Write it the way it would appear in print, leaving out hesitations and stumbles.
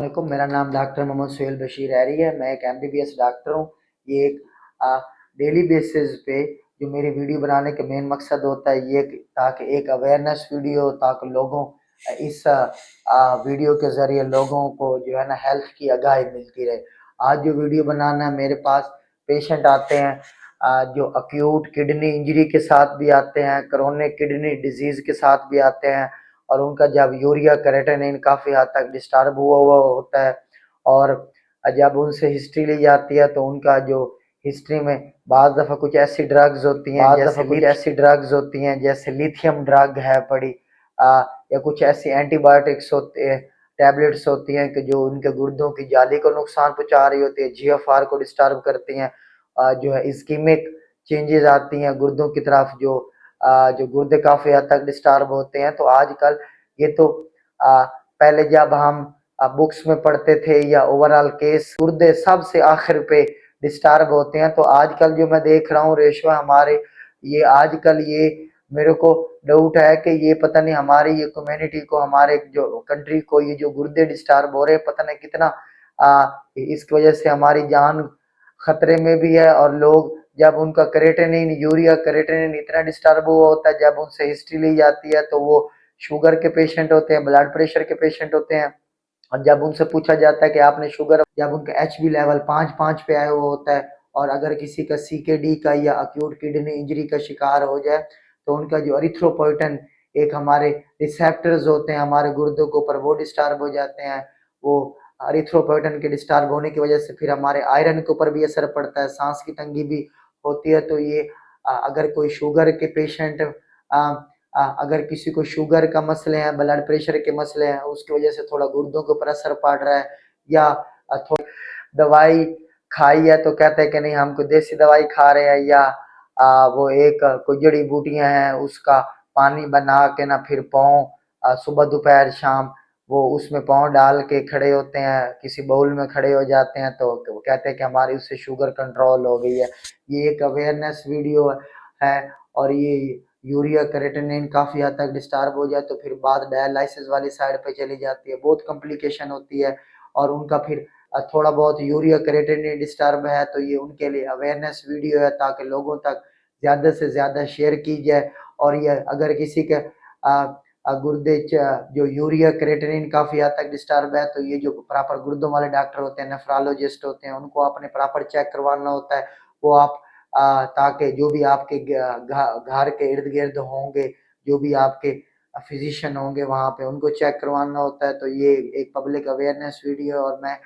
वालेकुम, मेरा नाम डॉक्टर मोहम्मद सुहेल बशीर हैरी है। मैं एक एमबीबीएस डॉक्टर हूँ। ये एक डेली बेसिस पे जो मेरी वीडियो बनाने का मेन मकसद होता है ये ताकि एक अवेयरनेस वीडियो हो, ताकि लोगों इस वीडियो के ज़रिए लोगों को जो है ना हेल्थ की आगाही मिलती रहे। आज जो वीडियो बनाना है, मेरे पास पेशेंट आते हैं जो अक्यूट किडनी इंजरी के साथ भी आते हैं, क्रोनिक किडनी डिजीज़ के साथ भी आते हैं, और उनका जब यूरिया क्रेटिनिन काफ़ी हद तक डिस्टर्ब हुआ हुआ होता है, और जब उनसे हिस्ट्री ली जाती है तो उनका जो हिस्ट्री में बाज़ दफ़ा कुछ ऐसी ड्रग्स होती हैं जैसे लिथियम ड्रग है पड़ी, या कुछ ऐसी एंटीबायोटिक्स होते हैं, टैबलेट्स होती हैं कि जो उनके गुर्दों की जाली को नुकसान पहुंचा रही होती है, जीएफआर को डिस्टर्ब करती हैं, जो है इस्कीमिक चेंजेस आती हैं गुर्दों की तरफ, जो गुर्दे काफ़ी हद तक डिस्टर्ब होते हैं। तो आजकल ये तो पहले जब हम बुक्स में पढ़ते थे या ओवरऑल केस गुर्दे सबसे आखिर पे डिस्टर्ब होते हैं, तो आजकल जो मैं देख रहा हूँ रेशवा हमारे ये आजकल ये मेरे को डाउट है कि ये पता नहीं हमारी ये कम्युनिटी को, हमारे जो कंट्री को ये जो गुर्दे डिस्टर्ब हो रहे हैं, पता नहीं कितना इसकी वजह से हमारी जान खतरे में भी है। और लोग जब उनका क्रेटिनिन यूरिया क्रेटिनिन इतना डिस्टर्ब हुआ होता है, जब उनसे हिस्ट्री ली जाती है तो वो शुगर के पेशेंट होते हैं, ब्लड प्रेशर के पेशेंट होते हैं, और जब उनसे पूछा जाता है कि आपने शुगर, जब उनका एचबी लेवल 5 पे आया हुआ होता है, और अगर किसी का सीकेडी का या अक्यूट किडनी इंजरी का शिकार हो जाए तो उनका जो एरिथ्रोपोइटन एक हमारे रिसेप्टर्स होते हैं हमारे गुर्दों के ऊपर, वो डिस्टर्ब हो जाते हैं। वो एरिथ्रोपोइटन के डिस्टर्ब होने की वजह से फिर हमारे आयरन के ऊपर भी असर पड़ता है, सांस की तंगी भी होती है। तो ये अगर कोई शुगर के पेशेंट, अगर किसी को शुगर का मसले हैं, ब्लड प्रेशर के मसले हैं, उसकी वजह से थोड़ा गुर्दों के ऊपर असर पड़ रहा है, या थोड़ी दवाई खाई है तो कहते हैं कि नहीं हमको देसी दवाई खा रहे हैं, या वो एक कोई जड़ी बूटियां हैं उसका पानी बना के ना फिर पाँव सुबह दोपहर शाम वो उसमें पाँव डाल के खड़े होते हैं, किसी बाउल में खड़े हो जाते हैं, तो वो कहते हैं कि हमारी उससे शुगर कंट्रोल हो गई है। ये एक अवेयरनेस वीडियो है। और ये यूरिया क्रेटिनिन काफ़ी हद तक डिस्टर्ब हो जाए तो फिर बाद डायलिसिस वाली साइड पे चली जाती है, बहुत कॉम्प्लिकेशन होती है। और उनका फिर थोड़ा बहुत यूरिया क्रेटिनिन डिस्टर्ब है तो ये उनके लिए अवेयरनेस वीडियो है, ताकि लोगों तक ज़्यादा से ज़्यादा शेयर की जाए। और ये अगर किसी के गुर्दे जो यूरिया क्रेटिनिन काफ़ी हद तक डिस्टर्ब है तो ये जो प्रॉपर गुर्दों वाले डॉक्टर होते हैं, नेफ्रोलॉजिस्ट होते हैं, उनको आपने प्रॉपर चेक करवाना होता है। वो आप ताकि जो भी आपके घर के इर्द गिर्द होंगे, जो भी आपके फिजिशियन होंगे वहाँ पे, उनको चेक करवाना होता है। तो ये एक पब्लिक अवेयरनेस वीडियो है, और मैं